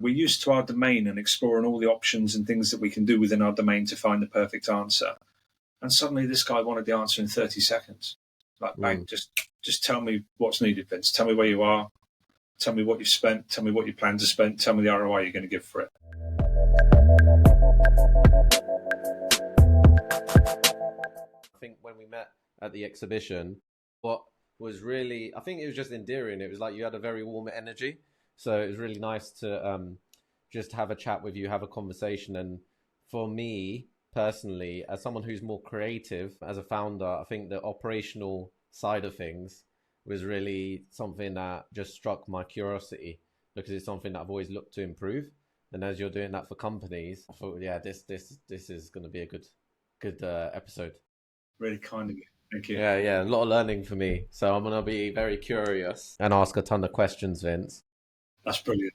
We're used to our domain and exploring all the options and things that we can do within our domain to find the perfect answer. And suddenly this guy wanted the answer in 30 seconds. Like, bang, just tell me what's needed, Vince. Tell me where you are. Tell me what you've spent. Tell me what you plan to spend. Tell me the ROI you're going to give for it. I think when we met at the exhibition, what was really, I think it was just endearing. It was like you had a very warm energy. So it was really nice to just have a chat with you, have a conversation. And for me personally, as someone who's more creative, as a founder, I think the operational side of things was really something that just struck my curiosity, because it's something that I've always looked to improve. And as you're doing that for companies, I thought, yeah, this is going to be a good episode. Really kind of you. Thank you. Yeah, a lot of learning for me. So I'm going to be very curious and ask a ton of questions, Vince. That's brilliant.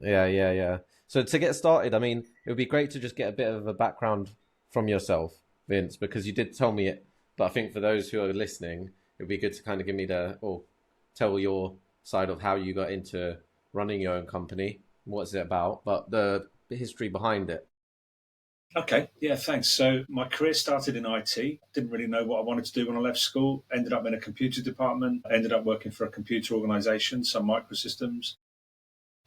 Yeah. So to get started, I mean, it would be great to just get a bit of a background from yourself, Vince, because you did tell me it. But I think for those who are listening, it would be good to kind of give me tell your side of how you got into running your own company. What's it about? But the history behind it. Okay, yeah, thanks. So my career started in IT. Didn't really know what I wanted to do when I left school. Ended up in a computer department. Ended up working for a computer organization, Sun Microsystems,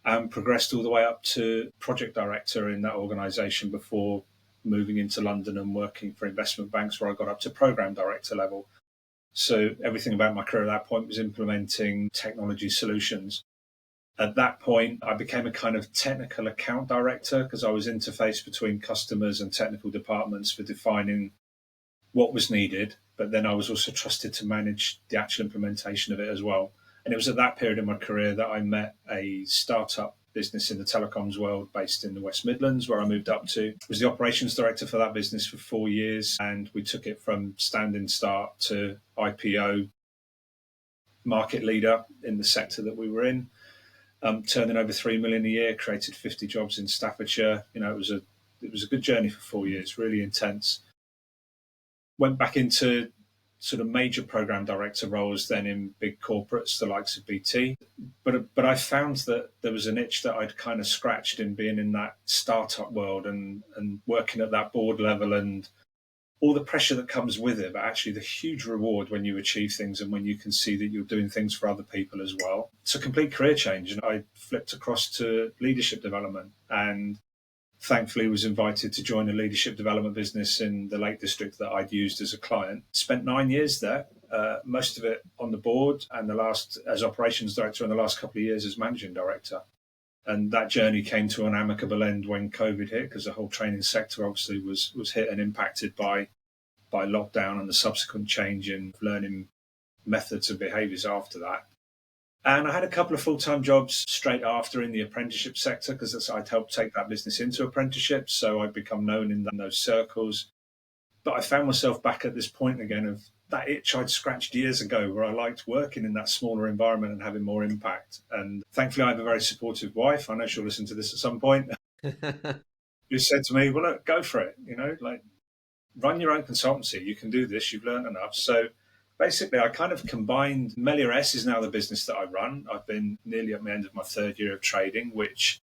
and progressed all the way up to project director in that organization before moving into London and working for investment banks, where I got up to program director level. So everything about my career at that point was implementing technology solutions. At that point, I became a kind of technical account director because I was interface between customers and technical departments for defining what was needed. But then I was also trusted to manage the actual implementation of it as well. And it was at that period in my career that I met a startup business in the telecoms world based in the West Midlands, where I moved up to. I was the operations director for that business for 4 years, and we took it from standing start to IPO, market leader in the sector that we were in. Turning over 3 million a year, created 50 jobs in Staffordshire. It was a good journey for 4 years, really intense. Went back into sort of major program director roles then in big corporates, the likes of BT. But I found that there was an itch that I'd kind of scratched in being in that startup world and working at that board level, and all the pressure that comes with it, but actually the huge reward when you achieve things and when you can see that you're doing things for other people as well. It's a complete career change, and I flipped across to leadership development, and thankfully was invited to join a leadership development business in the Lake District that I'd used as a client. Spent 9 years there, most of it on the board, and the last as operations director, and the last couple of years as managing director. And that journey came to an amicable end when COVID hit, because the whole training sector obviously was hit and impacted by lockdown and the subsequent change in learning methods and behaviours after that. And I had a couple of full-time jobs straight after in the apprenticeship sector, because I'd helped take that business into apprenticeships, so I'd become known in those circles. But I found myself back at this point again of that itch I'd scratched years ago, where I liked working in that smaller environment and having more impact. And thankfully, I have a very supportive wife. I know she'll listen to this at some point. Who said to me, well, look, go for it. Run your own consultancy. You can do this. You've learned enough. So basically, I kind of combined. Melior S is now the business that I run. I've been nearly at the end of my 3rd year of trading, which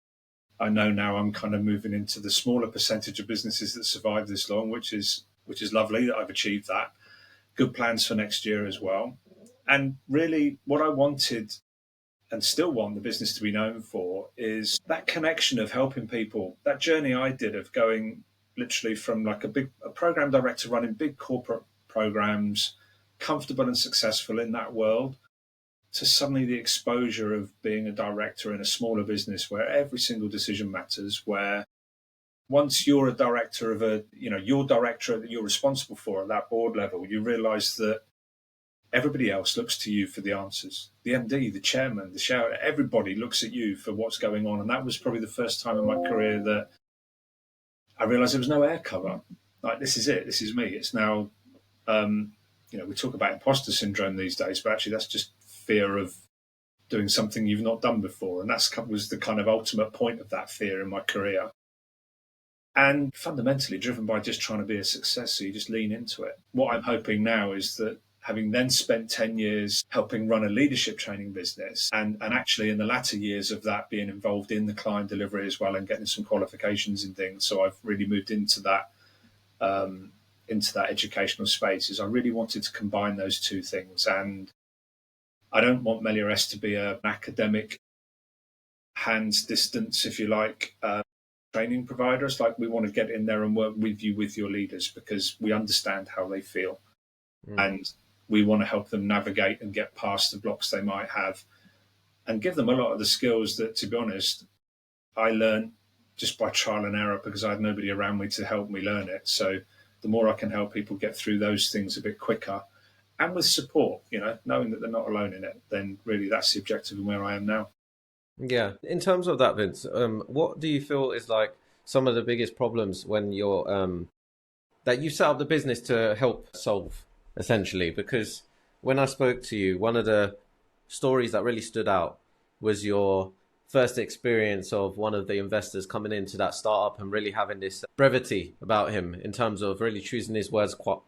I know now I'm kind of moving into the smaller percentage of businesses that survive this long, which is lovely that I've achieved that. Good plans for next year as well. And really what I wanted and still want the business to be known for is that connection of helping people. That journey I did of going literally from like a program director running big corporate programs, comfortable and successful in that world, to suddenly the exposure of being a director in a smaller business where every single decision matters, where once you're a director of your director that you're responsible for at that board level, you realize that everybody else looks to you for the answers. The MD, the chairman, the shareholder, everybody looks at you for what's going on. And that was probably the first time in my career that I realized there was no air cover. Like, this is it. This is me. It's now, we talk about imposter syndrome these days, but actually that's just fear of doing something you've not done before. And that was the kind of ultimate point of that fear in my career. And fundamentally driven by just trying to be a success, so you just lean into it. What I'm hoping now is that having then spent 10 years helping run a leadership training business, and actually in the latter years of that being involved in the client delivery as well and getting some qualifications and things. So I've really moved into that educational space, is I really wanted to combine those two things. And I don't want Melioress to be an academic hands distance, if you like, training provider. It's like we want to get in there and work with you, with your leaders, because we understand how they feel. And we want to help them navigate and get past the blocks they might have and give them a lot of the skills that, to be honest, I learned just by trial and error because I had nobody around me to help me learn it. So the more I can help people get through those things a bit quicker and with support, knowing that they're not alone in it, then really that's the objective and where I am now. Yeah. In terms of that, Vince, what do you feel is like some of the biggest problems when you're that you set up the business to help solve, essentially? Because when I spoke to you, one of the stories that really stood out was your first experience of one of the investors coming into that startup and really having this brevity about him in terms of really choosing his words quite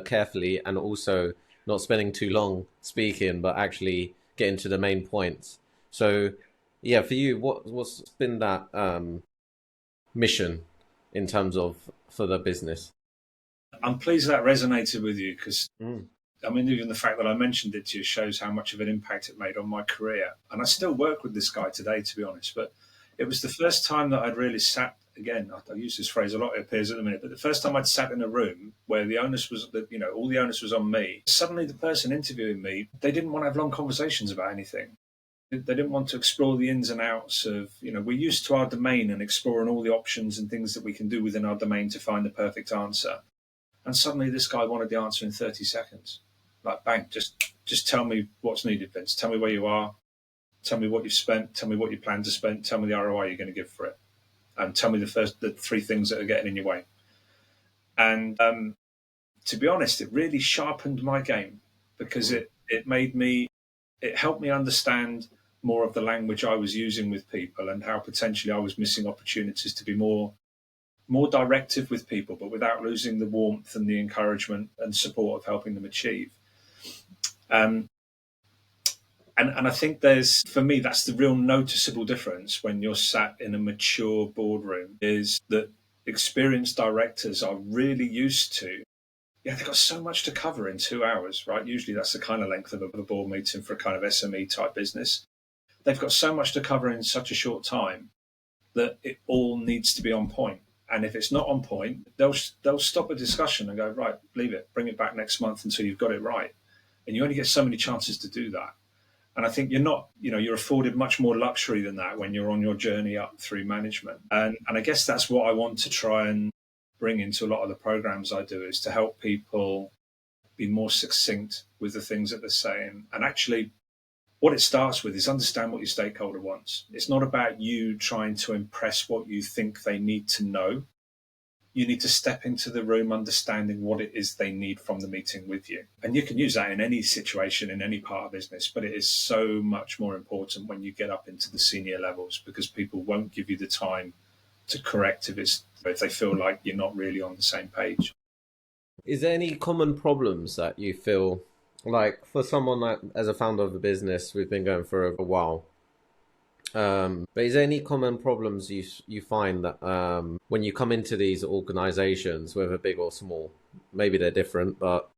carefully and also not spending too long speaking, but actually getting to the main points. So, yeah, for you, what's been that mission in terms of for the business? I'm pleased that resonated with you because, Mm. I mean, even the fact that I mentioned it to you shows how much of an impact it made on my career. And I still work with this guy today, to be honest. But it was the first time that I'd really sat, again, I use this phrase a lot, it appears at the minute, but the first time I'd sat in a room where the onus was, all the onus was on me. Suddenly the person interviewing me, they didn't want to have long conversations about anything. They didn't want to explore the ins and outs of, we're used to our domain and exploring all the options and things that we can do within our domain to find the perfect answer. And suddenly this guy wanted the answer in 30 seconds. Like, bang, just tell me what's needed, Vince. Tell me where you are. Tell me what you've spent. Tell me what you plan to spend. Tell me the ROI you're going to give for it. And tell me the three things that are getting in your way. And to be honest, it really sharpened my game because it helped me understand more of the language I was using with people and how potentially I was missing opportunities to be more directive with people, but without losing the warmth and the encouragement and support of helping them achieve. And I think for me, that's the real noticeable difference when you're sat in a mature boardroom, is that experienced directors are really used to, they've got so much to cover in 2 hours, right? Usually that's the kind of length of a board meeting for a kind of SME type business. They've got so much to cover in such a short time that it all needs to be on point. And if it's not on point, they'll stop a discussion and go, right, leave it, bring it back next month until you've got it right. And you only get so many chances to do that. And I think you're afforded much more luxury than that when you're on your journey up through management. And I guess that's what I want to try and bring into a lot of the programs I do, is to help people be more succinct with the things that they're saying. And actually, what it starts with is understand what your stakeholder wants. It's not about you trying to impress what you think they need to know. You need to step into the room understanding what it is they need from the meeting with you. And you can use that in any situation, in any part of business, but it is so much more important when you get up into the senior levels, because people won't give you the time to correct if they feel like you're not really on the same page. Is there any common problems that you feel like for someone that, as a founder of a business, we've been going for a while? But is there any common problems you find that when you come into these organizations, whether big or small, maybe they're different, but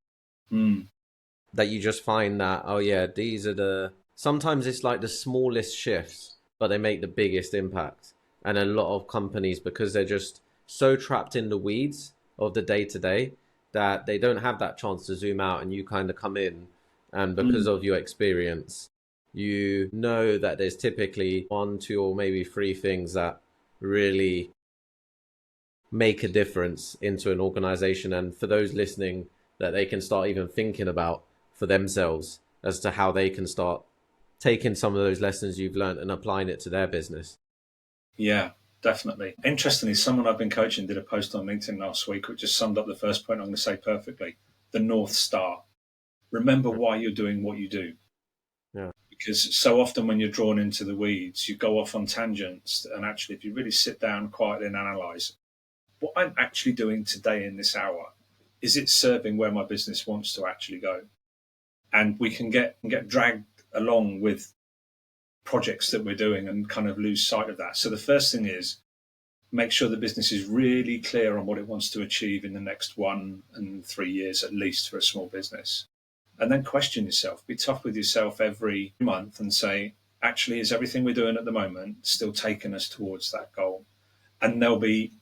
that you just find that, oh yeah, these are sometimes it's like the smallest shifts, but they make the biggest impact. And a lot of companies, because they're just so trapped in the weeds of the day to day, that they don't have that chance to zoom out, and you kind of come in, and because of your experience, you know that there's typically one, two, or maybe three things that really make a difference into an organization. And for those listening, that they can start even thinking about for themselves as to how they can start taking some of those lessons you've learned and applying it to their business. Yeah, definitely. Interestingly, someone I've been coaching did a post on LinkedIn last week which just summed up the first point I'm going to say perfectly. The North Star. Remember why you're doing what you do. Yeah. Because so often when you're drawn into the weeds, you go off on tangents. And actually, if you really sit down quietly and analyze what I'm actually doing today in this hour, is it serving where my business wants to actually go? and we can get dragged along with projects that we're doing and kind of lose sight of that. So the first thing is make sure the business is really clear on what it wants to achieve in the next 1 and 3 years at least for a small business. And then question yourself, be tough with yourself every month and say, actually, is everything we're doing at the moment still taking us towards that goal? And there'll be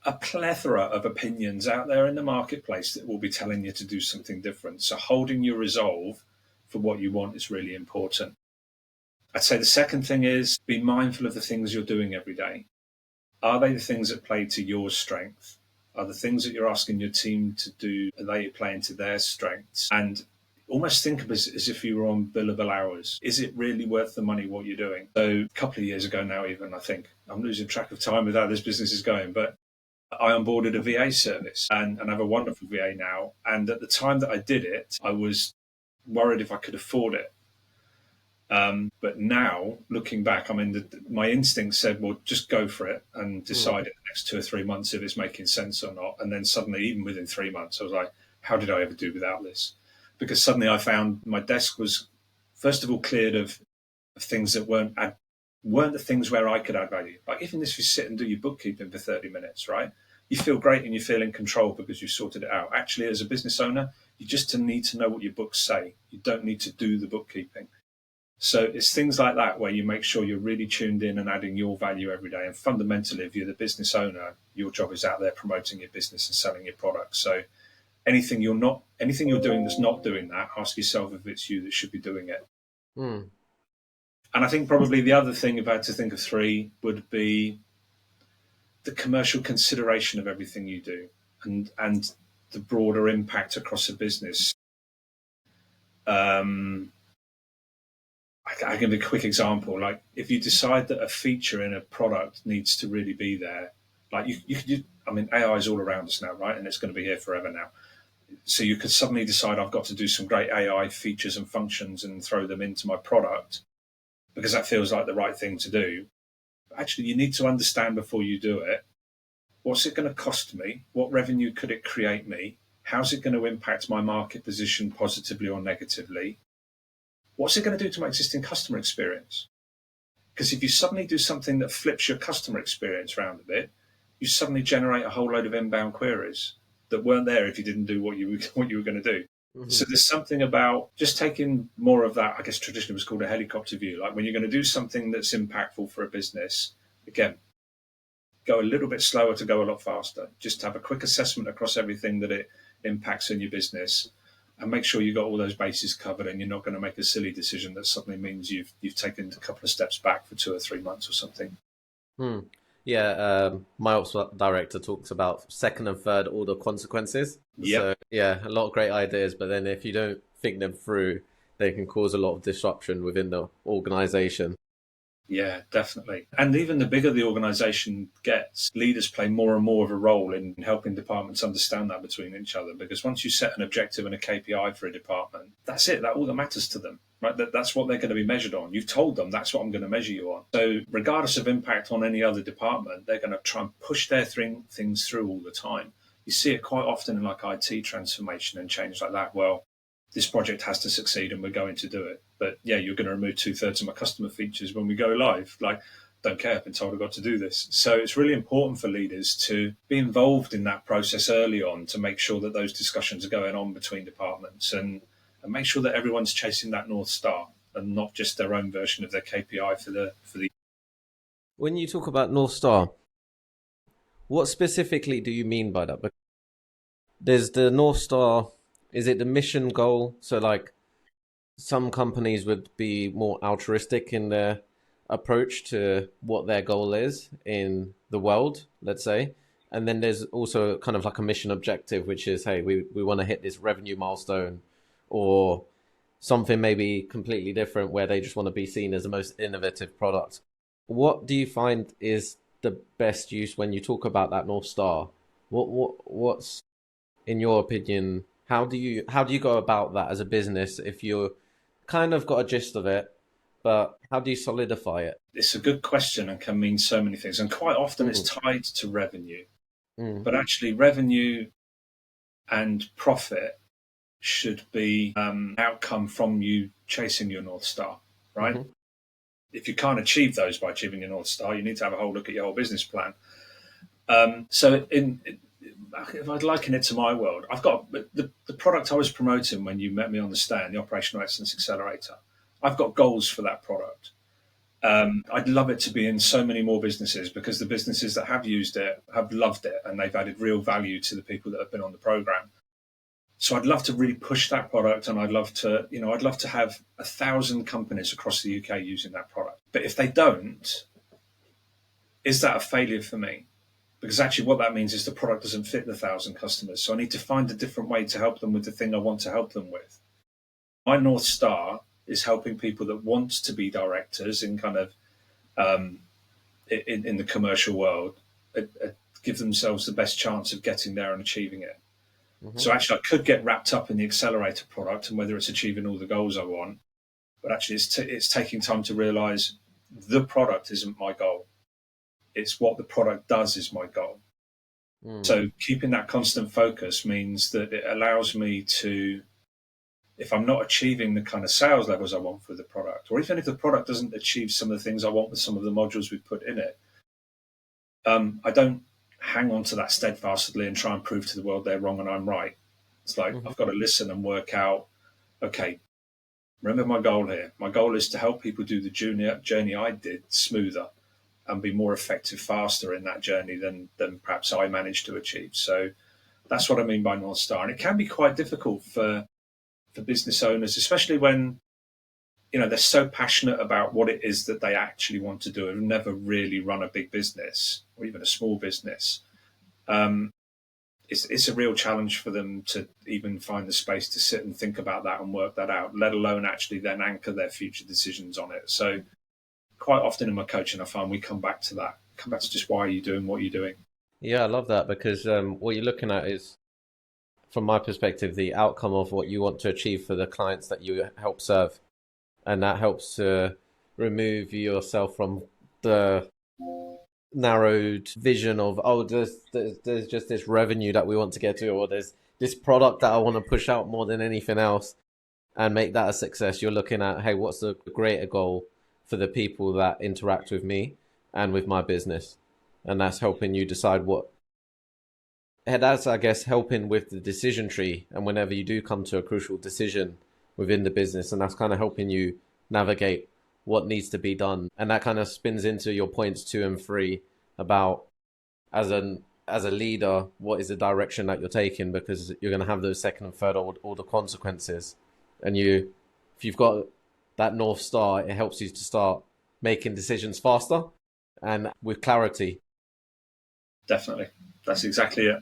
a plethora of opinions out there in the marketplace that will be telling you to do something different. So holding your resolve for what you want is really important. I'd say the second thing is be mindful of the things you're doing every day. Are they the things that play to your strength? Are the things that you're asking your team to do, are they playing to their strengths? And almost think of it as if you were on billable hours. Is it really worth the money, what you're doing? So a couple of years ago now, even, I think, I'm losing track of time with how this business is going, but I onboarded a VA service and I have a wonderful VA now. And at the time that I did it, I was worried if I could afford it. But now, looking back, I mean, my instinct said, well, just go for it and decide in the next 2 or 3 months if it's making sense or not. And then suddenly, even within 3 months, I was like, how did I ever do without this? Because suddenly I found my desk was, first of all, cleared of things that weren't the things where I could add value. Like even if you sit and do your bookkeeping for 30 minutes, right? You feel great and you feel in control because you've sorted it out. Actually, as a business owner, you just need to know what your books say. You don't need to do the bookkeeping. So it's things like that where you make sure you're really tuned in and adding your value every day. And fundamentally, if you're the business owner, your job is out there promoting your business and selling your products. So anything you're doing that's not doing that, ask yourself if it's you that should be doing it. Mm. And I think probably the other thing, if I had to think of three, would be the commercial consideration of everything you do and the broader impact across a business. I give a quick example. Like if you decide that a feature in a product needs to really be there, like I mean, AI is all around us now, right? And it's going to be here forever now. So you could suddenly decide I've got to do some great AI features and functions and throw them into my product because that feels like the right thing to do. But actually, you need to understand before you do it, what's it going to cost me? What revenue could it create me? How's it going to impact my market position positively or negatively? What's it going to do to my existing customer experience? Because if you suddenly do something that flips your customer experience around a bit, you suddenly generate a whole load of inbound queries that weren't there if you didn't do what you were going to do. Mm-hmm. So there's something about just taking more of that, I guess traditionally it was called a helicopter view. Like when you're going to do something that's impactful for a business, again, go a little bit slower to go a lot faster. Just have a quick assessment across everything that it impacts in your business and make sure you've got all those bases covered and you're not going to make a silly decision that suddenly means you've taken a couple of steps back for 2 or 3 months or something. Yeah, my ops director talks about second and third order consequences. Yep. So yeah, a lot of great ideas, but then if you don't think them through, they can cause a lot of disruption within the organization. Yeah, definitely. And even the bigger the organization gets, leaders play more and more of a role in helping departments understand that between each other. Because once you set an objective and a KPI for a department, that's it. That all that matters to them, right? That's what they're going to be measured on. You've told them that's what I'm going to measure you on. So regardless of impact on any other department, they're going to try and push their things through all the time. You see it quite often in like IT transformation and change like that. Well, this project has to succeed and we're going to do it. But yeah, you're going to remove 2/3 of my customer features when we go live. Like, don't care, I've been told I've got to do this. So it's really important for leaders to be involved in that process early on to make sure that those discussions are going on between departments and make sure that everyone's chasing that North Star and not just their own version of their KPI for the. When you talk about North Star, what specifically do you mean by that? There's the North Star. Is it the mission goal? So like some companies would be more altruistic in their approach to what their goal is in the world, let's say. And then there's also kind of like a mission objective, which is, hey, we want to hit this revenue milestone or something maybe completely different where they just want to be seen as the most innovative product. What do you find is the best use when you talk about that North Star? What's in your opinion? How do you go about that as a business if you're kind of got a gist of it, but how do you solidify it? It's a good question and can mean so many things. And quite often it's tied to revenue. But actually revenue and profit should be outcome from you chasing your North Star, right? Mm-hmm. If you can't achieve those by achieving your North Star, you need to have a whole look at your whole business plan. So if I'd liken it to my world, I've got the product I was promoting when you met me on the stand, the Operational Excellence Accelerator. I've got goals for that product. I'd love it to be in so many more businesses because the businesses that have used it have loved it and they've added real value to the people that have been on the program. So I'd love to really push that product, and I'd love to have 1,000 companies across the UK using that product. But if they don't, is that a failure for me? Because actually what that means is the product doesn't fit the 1,000 customers. So I need to find a different way to help them with the thing I want to help them with. My North Star is helping people that want to be directors in kind of in the commercial world, give themselves the best chance of getting there and achieving it. Mm-hmm. So actually I could get wrapped up in the accelerator product and whether it's achieving all the goals I want, but actually it's taking time to realize the product isn't my goal. It's what the product does is my goal. So keeping that constant focus means that it allows me to, if I'm not achieving the kind of sales levels I want for the product, or even if the product doesn't achieve some of the things I want with some of the modules we put in it, I don't hang on to that steadfastly and try and prove to the world they're wrong and I'm right. It's like Mm-hmm. I've got to listen and work out, okay, remember my goal here. My goal is to help people do the journey I did smoother and be more effective faster in that journey than perhaps I managed to achieve. So that's what I mean by North Star. And it can be quite difficult for business owners, especially when they're so passionate about what it is that they actually want to do and never really run a big business or even a small business. It's a real challenge for them to even find the space to sit and think about that and work that out, let alone actually then anchor their future decisions on it. So quite often in my coaching, I find we come back to that, come back to just why are you doing what you're doing. Yeah, I love that because what you're looking at is, from my perspective, the outcome of what you want to achieve for the clients that you help serve. And that helps to remove yourself from the narrowed vision of, oh, there's just this revenue that we want to get to, or there's this product that I want to push out more than anything else and make that a success. You're looking at, hey, what's the greater goal for the people that interact with me and with my business? And that's helping you decide what. And that's, I guess, helping with the decision tree. And whenever you do come to a crucial decision within the business, and that's kind of helping you navigate what needs to be done. And that kind of spins into your points 2 and 3 about as a leader, what is the direction that you're taking, because you're going to have those second and third order consequences. And if you've got that North Star, it helps you to start making decisions faster and with clarity. Definitely. That's exactly it.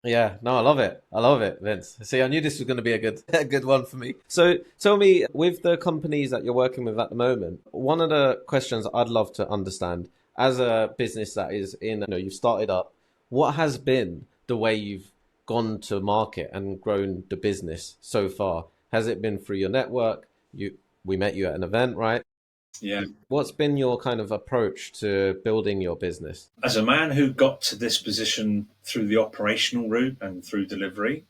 Yeah, no, I love it. I love it, Vince. See, I knew this was going to be a good one for me. So tell me, with the companies that you're working with at the moment, one of the questions I'd love to understand as a business that is you've started up, what has been the way you've gone to market and grown the business so far? Has it been through your network? We met you at an event, right? Yeah. What's been your kind of approach to building your business? As a man who got to this position through the operational route and through delivery,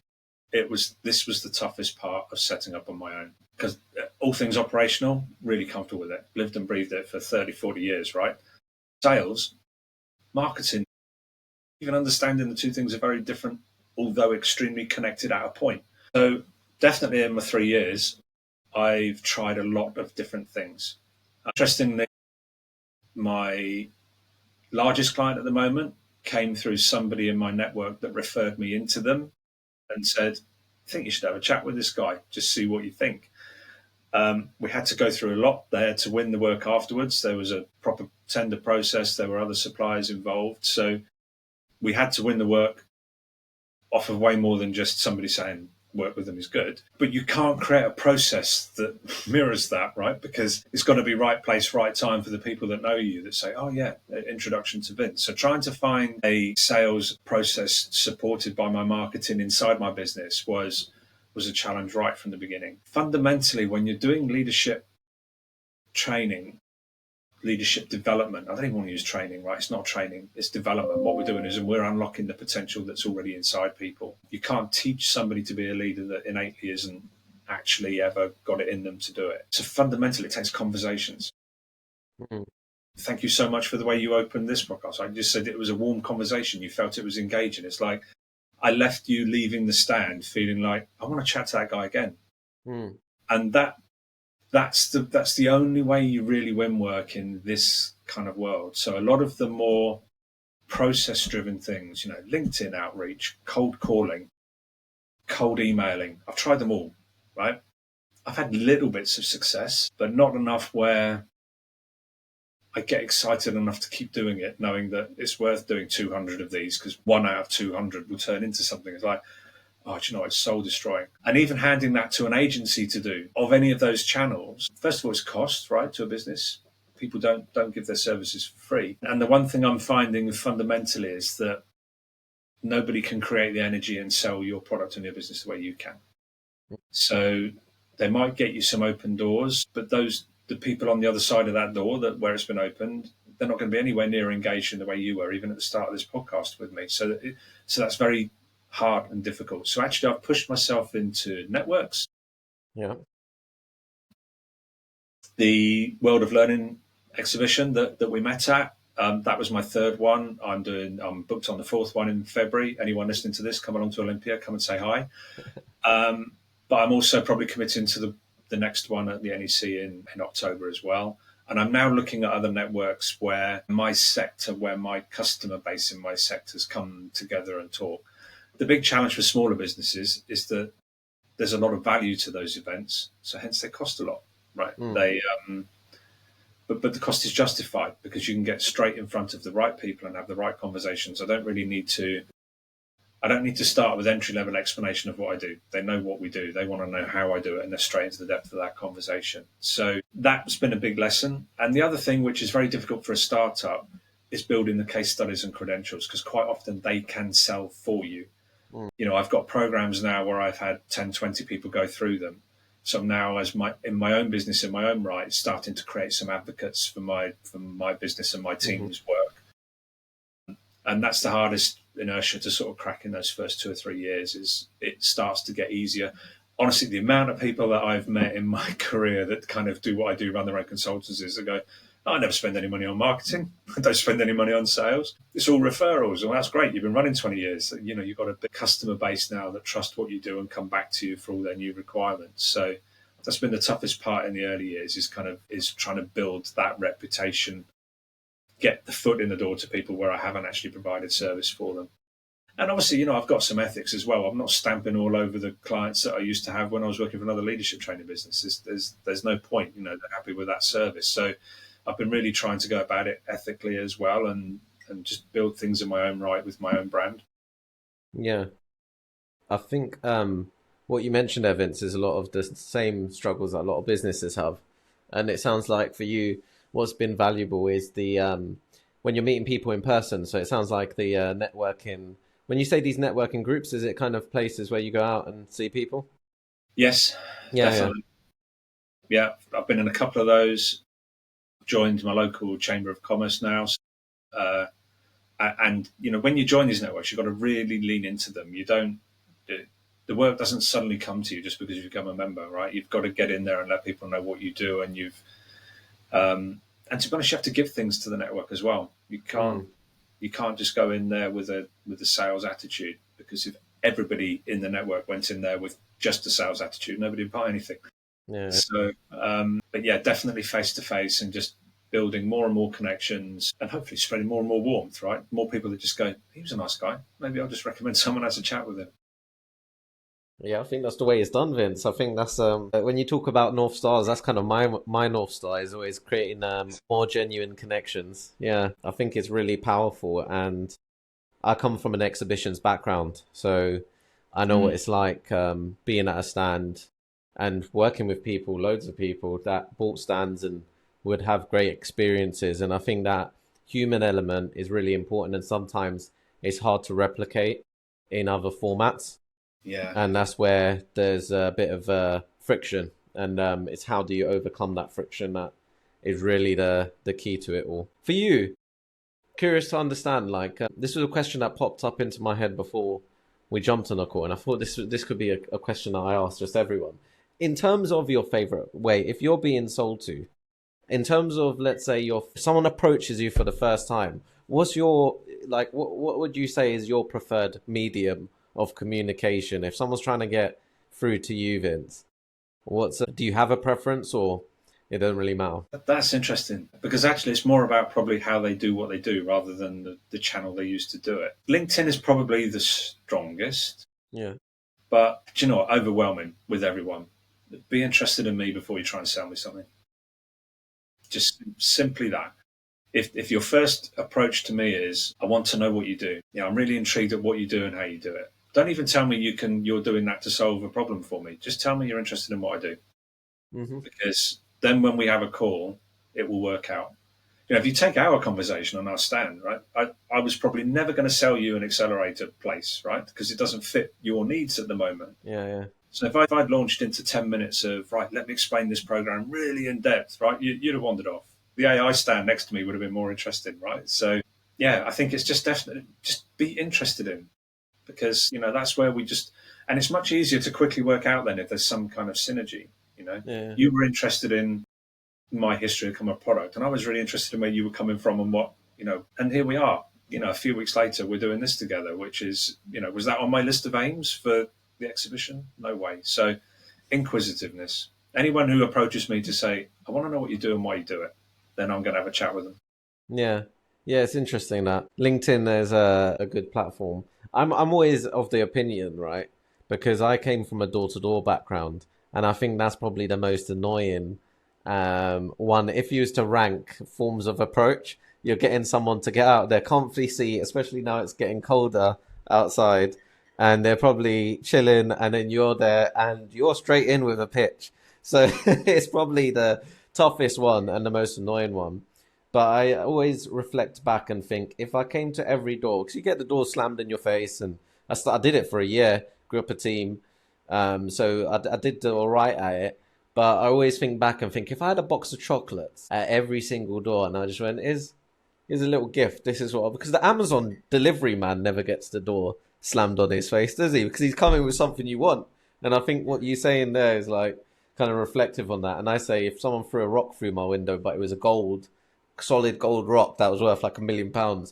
this was the toughest part of setting up on my own, because all things operational, really comfortable with it, lived and breathed it for 30, 40 years, right? Sales, marketing, even understanding the two things are very different, although extremely connected at a point. So definitely in my 3 years, I've tried a lot of different things. Interestingly, my largest client at the moment came through somebody in my network that referred me into them and said, I think you should have a chat with this guy, just see what you think. We had to go through a lot. They had to win the work afterwards. There was a proper tender process. There were other suppliers involved. So we had to win the work off of way more than just somebody saying work with them is good. But you can't create a process that mirrors that, right? Because it's got to be right place, right time for the people that know you that say, oh yeah, introduction to Vince. So trying to find a sales process supported by my marketing inside my business was a challenge right from the beginning. Fundamentally, when you're doing leadership training, leadership development. I don't even want to use training, right? It's not training, it's development. What we're doing is we're unlocking the potential that's already inside people. You can't teach somebody to be a leader that innately isn't actually ever got it in them to do it. So fundamentally, it takes conversations. Mm. Thank you so much for the way you opened this podcast. I just said it was a warm conversation. You felt it was engaging. It's like I left you leaving the stand feeling like I want to chat to that guy again. Mm. And that's the only way you really win work in this kind of world. So a lot of the more process driven things, LinkedIn outreach, cold calling, cold emailing, I've tried them all, right? I've had little bits of success, but not enough where I get excited enough to keep doing it, knowing that it's worth doing 200 of these because one out of 200 will turn into something. It's like, oh, do you know, it's soul destroying. And even handing that to an agency to do of any of those channels, first of all, it's cost, right, to a business. People don't give their services for free. And the one thing I'm finding fundamentally is that nobody can create the energy and sell your product and your business the way you can. So they might get you some open doors, but the people on the other side of that door where it's been opened, they're not going to be anywhere near engaged in the way you were, even at the start of this podcast with me. So that's very hard and difficult. So actually, I've pushed myself into networks. Yeah. The World of Learning exhibition that we met at, that was my third one. I'm booked on the fourth one in February. Anyone listening to this, come along to Olympia, come and say hi. But I'm also probably committing to the next one at the NEC in October as well. And I'm now looking at other networks where my sector, where my customer base in my sectors come together and talk. The big challenge for smaller businesses is that there's a lot of value to those events, so hence they cost a lot, right? But the cost is justified because you can get straight in front of the right people and have the right conversations. I don't need to start with entry level explanation of what I do. They know what we do. They want to know how I do it, and they're straight into the depth of that conversation. So that's been a big lesson. And the other thing, which is very difficult for a startup, is building the case studies and credentials, because quite often they can sell for you. I've got programs now where I've had 10, 20 people go through them. So I'm now, in my own business, in my own right, starting to create some advocates for my business and my team's work. And that's the hardest inertia to sort of crack in those first 2 or 3 years. Is it starts to get easier. Honestly, the amount of people that I've met in my career that kind of do what I do, run their own consultancies, that go, I never spend any money on marketing. I don't spend any money on sales. It's all referrals. Well, that's great. You've been running 20 years. You've got a big customer base now that trust what you do and come back to you for all their new requirements. So that's been the toughest part in the early years, is trying to build that reputation, get the foot in the door to people where I haven't actually provided service for them. And obviously, I've got some ethics as well. I'm not stamping all over the clients that I used to have when I was working for another leadership training business. There's no point, they're happy with that service. So I've been really trying to go about it ethically as well, and just build things in my own right with my own brand. Yeah. I think what you mentioned there, Vince, is a lot of the same struggles that a lot of businesses have. And it sounds like for you, what's been valuable is the when you're meeting people in person. So it sounds like the networking. When you say these networking groups, is it kind of places where you go out and see people? Yes, definitely. Yeah, I've been in a couple of those. Joined my local chamber of commerce now. And when you join these networks, you've got to really lean into them. The work doesn't suddenly come to you just because you become a member, right? You've got to get in there and let people know what you do, and and to be honest, you have to give things to the network as well. You can't just go in there with a sales attitude, because if everybody in the network went in there with just a sales attitude, nobody would buy anything. Yeah. So, but yeah, definitely face to face, and just building more and more connections, and hopefully spreading more and more warmth, right? More people that just go, he was a nice guy. Maybe I'll just recommend someone has a chat with him. Yeah, I think that's the way it's done, Vince. I think that's when you talk about North Stars, that's kind of my North Star, is always creating more genuine connections. Yeah, I think it's really powerful, and I come from an exhibitions background, so I know what it's like being at a stand and working with people, loads of people that bought stands and would have great experiences. And I think that human element is really important, and sometimes it's hard to replicate in other formats. Yeah. And that's where there's a bit of friction, and it's how do you overcome that friction that is really the key to it all. For you, curious to understand, like this was a question that popped up into my head before we jumped on a call, and I thought this could be a question that I asked just everyone. In terms of your favorite way, if you're being sold to, in terms of, let's say, your someone approaches you for the first time, what's your like what would you say is your preferred medium of communication if someone's trying to get through to you, Vince? Do you have a preference, or it doesn't really matter? That's interesting because actually it's more about probably how they do what they do rather than the channel they use to do it. LinkedIn is probably the strongest, Yeah. but do you know what? Overwhelming with everyone. Be interested in me before you try and sell me something. Just simply that. If your first approach to me is, I want to know what you do. Yeah, I'm really intrigued at what you do and how you do it. Don't even tell me you're doing that to solve a problem for me. Just tell me you're interested in what I do. Hmm. Because then when we have a call, it will work out. If you take our conversation on our stand, right, I was probably never going to sell you an accelerator place, right, because it doesn't fit your needs at the moment. Yeah, yeah. So if I'd launched into 10 minutes of, right, let me explain this program really in depth, right, you'd have wandered off. The AI stand next to me would have been more interesting, right? So, yeah, I think it's just definitely just be interested in, because, that's where and it's much easier to quickly work out then if there's some kind of synergy, Yeah. You were interested in my history of my product, and I was really interested in where you were coming from and what, and here we are, a few weeks later, we're doing this together, which is, was that on my list of aims for the exhibition? No way. So inquisitiveness. Anyone who approaches me to say, I want to know what you do and why you do it, then I'm going to have a chat with them. Yeah, yeah, it's interesting that LinkedIn is a good platform. I'm always of the opinion, right? Because I came from a door-to-door background, and I think that's probably the most annoying one. If you was to rank forms of approach, you're getting someone to get out of their comfy seat, especially now it's getting colder outside, and they're probably chilling, and then you're there, and you're straight in with a pitch. So it's probably the toughest one and the most annoying one. But I always reflect back and think, if I came to every door, because you get the door slammed in your face, and I did it for a year, grew up a team, so I did do all right at it. But I always think back and think, if I had a box of chocolates at every single door, and I just went, here's a little gift. This is what, because the Amazon delivery man never gets the door slammed on his face, does he? Because he's coming with something you want. And I think what you're saying there is like kind of reflective on that. And I say, if someone threw a rock through my window, but it was a solid gold rock that was worth like £1 million,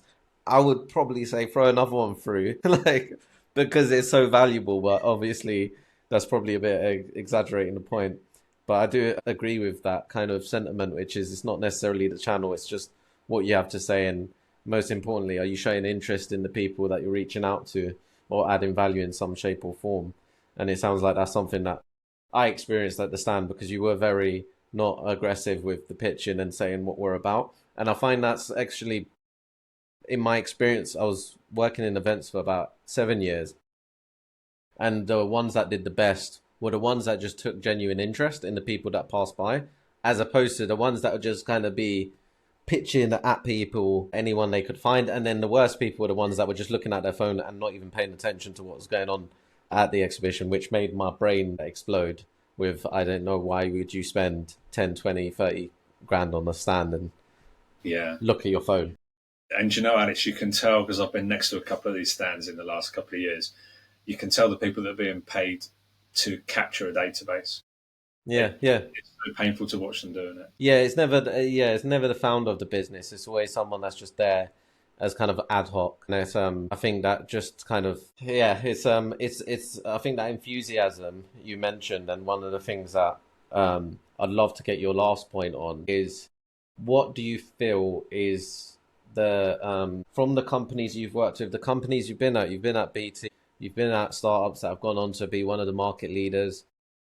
I would probably say throw another one through, like, because it's so valuable. But obviously, that's probably a bit exaggerating the point. But I do agree with that kind of sentiment, which is it's not necessarily the channel, it's just what you have to say. And most importantly, are you showing interest in the people that you're reaching out to, or adding value in some shape or form? And it sounds like that's something that I experienced at the stand, because you were very not aggressive with the pitching and saying what we're about. And I find that's actually, in my experience, I was working in events for about 7 years, and the ones that did the best were the ones that just took genuine interest in the people that passed by, as opposed to the ones that would just kind of be pitching at people, anyone they could find. And then the worst people were the ones that were just looking at their phone and not even paying attention to what was going on at the exhibition, which made my brain explode with, I don't know, why would you spend 10, 20, 30 grand on the stand and Yeah. look at your phone? And Alex, you can tell, because I've been next to a couple of these stands in the last couple of years, you can tell the people that are being paid to capture a database. Yeah, yeah. It's so painful to watch them doing it. Yeah, it's never the founder of the business. It's always someone that's just there as kind of ad hoc. And it's I think that just kind of, yeah, it's I think that enthusiasm you mentioned, and one of the things that I'd love to get your last point on is, what do you feel is the from the companies you've worked with, the companies you've been at BT, you've been at startups that have gone on to be one of the market leaders.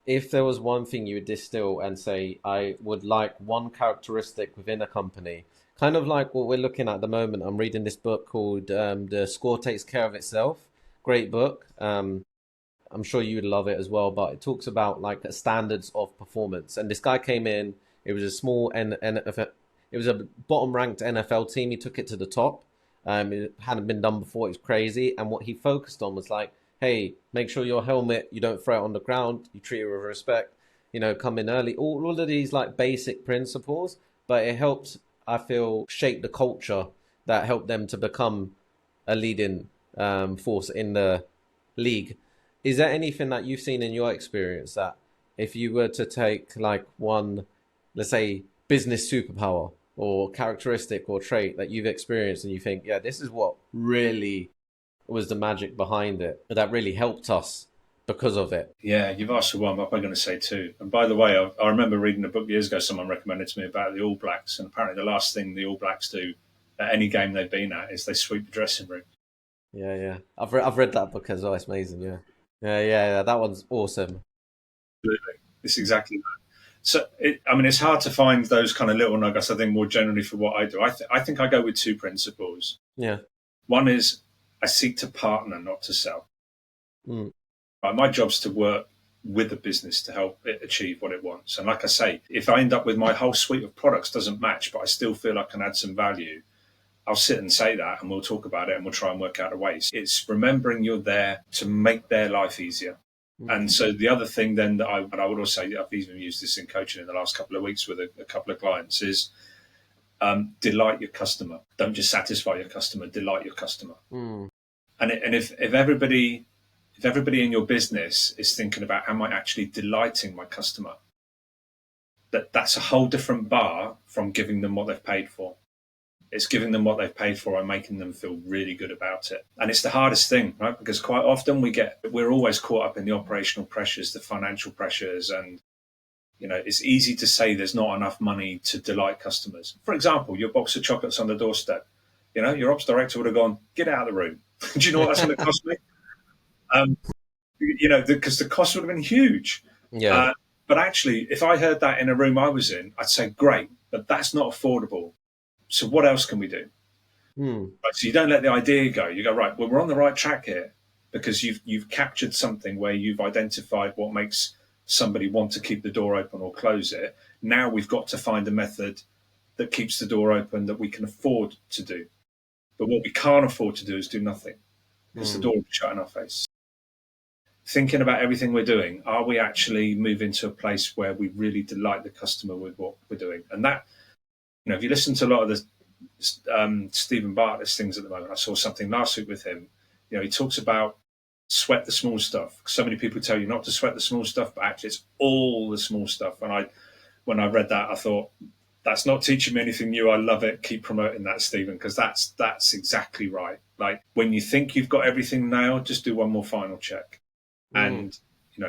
If there was one thing you would distill and say, I would like one characteristic within a company, kind of like what we're looking at the moment. I'm reading this book called The Score Takes Care of Itself. Great book. I'm sure you would love it as well, but it talks about like standards of performance. And this guy came in, it was a small it was a bottom ranked NFL team. He took it to the top. It hadn't been done before. It was crazy. And what he focused on was like, hey, make sure your helmet, you don't throw it on the ground, you treat it with respect, come in early. All of these like basic principles, but it helped, I feel, shape the culture that helped them to become a leading force in the league. Is there anything that you've seen in your experience that if you were to take like one, let's say, business superpower or characteristic or trait that you've experienced and you think, yeah, this is what really was the magic behind it that really helped us because of it? Yeah, you've asked for one. I'm probably going to say two. And by the way, I remember reading a book years ago. Someone recommended to me about the All Blacks, and apparently the last thing the All Blacks do at any game they've been at is they sweep the dressing room. Yeah, yeah. I've read that book as well. It's amazing. Yeah, yeah. That one's awesome. Absolutely, it's exactly that. So, I mean, it's hard to find those kind of little nuggets. I think more generally for what I do, I think I go with two principles. Yeah. One is I seek to partner, not to sell. Mm. Right, my job's to work with the business to help it achieve what it wants. And like I say, if I end up with my whole suite of products doesn't match, but I still feel I can add some value, I'll sit and say that and we'll talk about it and we'll try and work out a way. It's remembering you're there to make their life easier. And so the other thing then that I would also say, I've even used this in coaching in the last couple of weeks with a couple of clients, is delight your customer. Don't just satisfy your customer, delight your customer. Mm. And if everybody in your business is thinking about, am I actually delighting my customer? That's a whole different bar from giving them what they've paid for. It's giving them what they've paid for and making them feel really good about it. And it's the hardest thing, right? Because quite often we're always caught up in the operational pressures, the financial pressures, and it's easy to say there's not enough money to delight customers. For example, your box of chocolates on the doorstep. Your ops director would have gone, get out of the room. Do you know what that's going to cost me? Because the cost would have been huge. Yeah. But actually, if I heard that in a room I was in, I'd say, great, but that's not affordable. So what else can we do? Mm. Right, so you don't let the idea go. You go, right, well, we're on the right track here because you've captured something where you've identified what makes somebody want to keep the door open or close it. Now we've got to find a method that keeps the door open that we can afford to do. But what we can't afford to do is do nothing because the door will be shut in our face. Thinking about everything we're doing, are we actually moving to a place where we really delight the customer with what we're doing? And that, if you listen to a lot of the Stephen Bartlett's things at the moment, I saw something last week with him. He talks about sweat the small stuff. So many people tell you not to sweat the small stuff, but actually it's all the small stuff. And when I read that, I thought, that's not teaching me anything new. I love it. Keep promoting that, Stephen, because that's exactly right. Like when you think you've got everything nailed, just do one more final check. And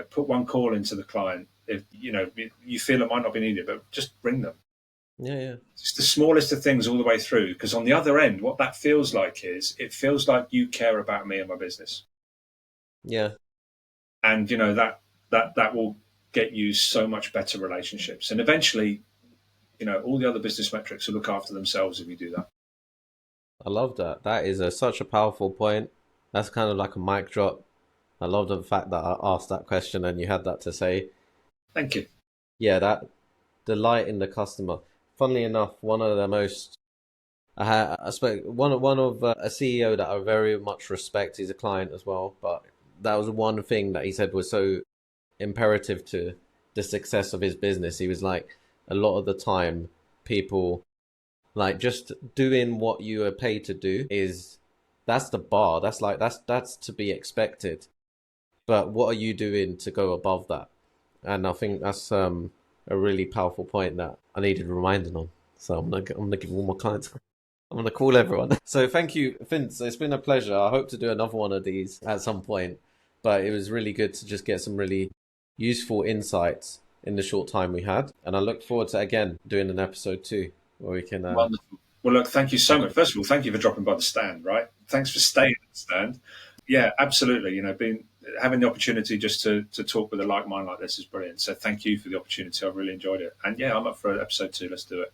put one call into the client. If you feel it might not be needed, but just ring them. Yeah. It's the smallest of things all the way through, because on the other end, what that feels like is it feels like you care about me and my business. Yeah. And that will get you so much better relationships, and eventually, all the other business metrics will look after themselves if you do that. I love that. That is such a powerful point. That's kind of like a mic drop. I love the fact that I asked that question and you had that to say. Thank you. Yeah, that delight in the customer. Funnily enough, one of the most I spoke one of a CEO that I very much respect. He's a client as well, but that was one thing that he said was so imperative to the success of his business. He was like, a lot of the time, people like just doing what you are paid to do that's the bar. That's to be expected. But what are you doing to go above that? And I think that's a really powerful point that I needed reminding on. So I'm gonna give all my clients. I'm gonna call everyone. So thank you, Vince. It's been a pleasure. I hope to do another one of these at some point. But it was really good to just get some really useful insights in the short time we had. And I look forward to again doing an episode 2 where we can. Wonderful. Well, look, thank you so much. First of all, thank you for dropping by the stand. Right. Thanks for staying at the stand. Yeah, absolutely. Having the opportunity just to talk with a like mind like this is brilliant. So thank you for the opportunity. I've really enjoyed it. And yeah, I'm up for episode 2. Let's do it.